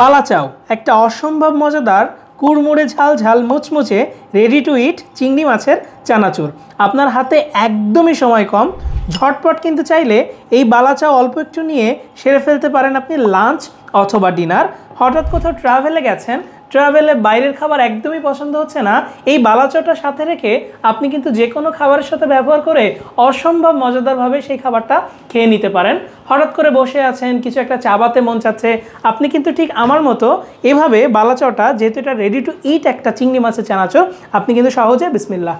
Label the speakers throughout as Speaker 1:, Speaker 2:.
Speaker 1: বালাচাও একটা অসম্ভব মজাদার কুড়মুড়ে ঝাল ঝাল মুচমুচে রেডি টু ইট চিংড়ি মাছের চানাচুর। আপনার হাতে একদমই সময় কম, ঝটপট কিন্তু চাইলে এই বালাচাও অল্প একটু নিয়ে সেরে ফেলতে পারেন আপনি লাঞ্চ অথবা ডিনার। হঠাৎ কোথাও ট্রাভেলে গেছেন, ট্রাভেলে বাইরের খাবার একদমই পছন্দ হচ্ছে না, এই বালাচাওটা সাথে রেখে আপনি কিন্তু যে কোনো খাবারের সাথে ব্যবহার করে অসম্ভব মজাদারভাবে সেই খাবারটা খেয়ে নিতে পারেন। হঠাৎ করে বসে আছেন, কিছু একটা চাবাতে মন চাচ্ছে, আপনি কিন্তু ঠিক আমার মতো এভাবে বালাচাওটা, যেহেতু এটা রেডি টু ইট একটা চিংড়ি মাছের চানাচুর, আপনি কিন্তু সহজে বিসমিল্লাহ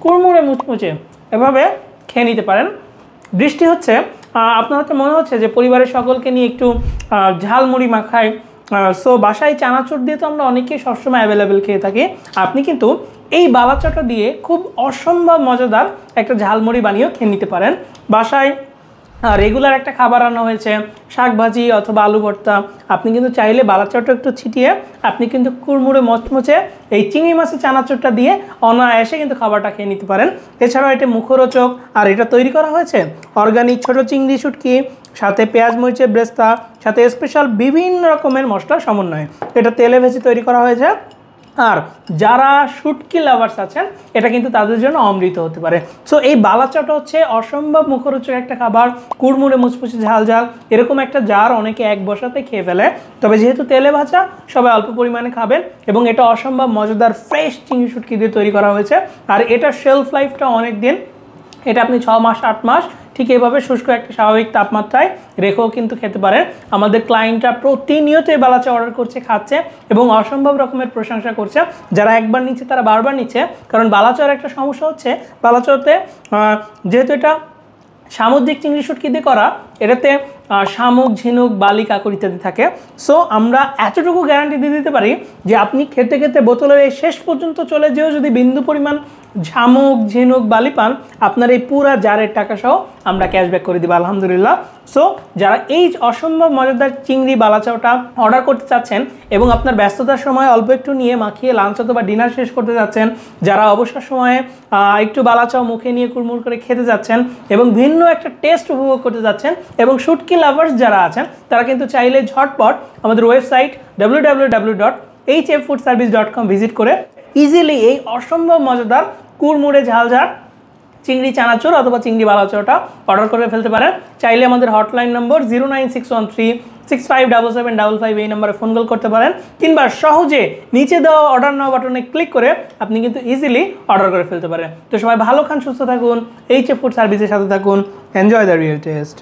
Speaker 1: কুড়মুড়ে মুচমুচে এভাবে খেয়ে নিতে পারেন। বৃষ্টি হচ্ছে, আপনার হয়তো মনে হচ্ছে যে পরিবারের সকলকে নিয়ে একটু ঝালমুড়ি মাখায়, সো বাসায় চানাচুর দিয়ে তো আমরা অনেকেই সবসময় অ্যাভেলেবেল খেয়ে থাকি। আপনি কিন্তু এই বালাচাওটা দিয়ে খুব অসম্ভব মজাদার একটা ঝালমুড়ি বানিয়েও খেয়ে নিতে পারেন। বাসায় রেগুলার একটা খাবার রান্না হয়েছে, শাক ভাজি অথবা আলু ভর্তা, আপনি কিন্তু চাইলে বালাচাওটা একটু ছিটিয়ে আপনি কিন্তু কুড়মুড়ে মচমচে এই চিংড়ি মাছের চানাচুরটা দিয়ে অনায়াসে কিন্তু খাবারটা খেয়ে নিতে পারেন। এছাড়াও এটা মুখরোচক, আর এটা তৈরি করা হয়েছে অর্গানিক ছোট চিংড়ি শুটকি, সাথে পেঁয়াজ মরিচের ব্রেস্তা, সাথে স্পেশাল বিভিন্ন রকমের মশলার সমন্বয়ে এটা তেলে ভেজে তৈরি করা হয়েছে। আর যারা শুটকি লাভার্স আছেন, এটা কিন্তু তাদের জন্য অমৃত হতে পারে। সো এই বালাচাওটা হচ্ছে অসম্ভব মুখরোচক একটা খাবার, কুড়মুড়ে মুচমুচে ঝাল ঝাল এরকম একটা জার অনেকে এক বসাতে খেয়ে ফেলে। তবে যেহেতু তেলে ভাজা, সবাই অল্প পরিমাণে খাবেন, এবং এটা অসম্ভব মজাদার ফ্রেশ চিংড়ি শুটকি দিয়ে তৈরি করা হয়েছে। আর এটা শেলফ লাইফটা অনেক দিন, এটা আপনি 6 মাস 8 মাস ঠিক এইভাবে শুষ্ক একটা স্বাভাবিক তাপমাত্রায় রেখেও কিন্তু খেতে পারেন। আমাদের ক্লায়েন্টরা প্রতিনিয়ত এই বালাচাও অর্ডার করছে, খাচ্ছে এবং অসম্ভব রকমের প্রশংসা করছে। যারা একবার নিচ্ছে তারা বারবার নিচ্ছে, কারণ বালাচাওর একটা সমস্যা হচ্ছে, বালাচাওতে যেহেতু এটা সামুদ্রিক চিংড়ি শুটকি দিয়ে করা, এটাতে শামুক, ঝিনুক, বালি, কাঁকড় ইত্যাদি থাকে। সো আমরা এতটুকু গ্যারান্টি দিয়ে দিতে পারি যে আপনি খেতে খেতে বোতলের এই শেষ পর্যন্ত চলে যেও যদি বিন্দু পরিমাণ শামুক, ঝিনুক, বালি পান, আপনার এই পুরা জারের টাকা সহ আমরা ক্যাশব্যাক করে দিব আলহামদুলিল্লাহ। সো যারা এই অসম্ভব মজাদার চিংড়ি বালাচাওটা অর্ডার করতে চাচ্ছেন এবং আপনার ব্যস্ততার সময় অল্প একটু নিয়ে মাখিয়ে লাঞ্চ অথবা ডিনার শেষ করতে যাচ্ছেন, যারা অবসর সময়ে একটু বালাচাও মুখে নিয়ে কুড়মুড় করে খেতে যাচ্ছেন এবং ভিন্ন একটা টেস্ট উপভোগ করতে যাচ্ছেন, এবং শুটকি লাভার্স যারা আছেন, তারা কিন্তু চাইলে ঝটপট আমাদের ওয়েবসাইট www.hffoodservice.com ভিজিট করে ইজিলি এই অসম্ভব মজাদার কুড়মুড়ে ঝালঝাল চিংড়ি চানাচুর অথবা চিংড়ি বালাচাওটা অর্ডার করে ফেলতে পারেন। চাইলে আমাদের হটলাইন নম্বর 09613657755 এই নম্বরে ফোন কল করতে পারেন, কিংবা সহজে নিচে দেওয়া অর্ডার নাও বাটনে ক্লিক করে আপনি কিন্তু ইজিলি অর্ডার করে ফেলতে পারেন। তো সবাই ভালো খান, সুস্থ থাকুন, এইচএফ ফুড সার্ভিসের সাথে থাকুন। Enjoy the real test.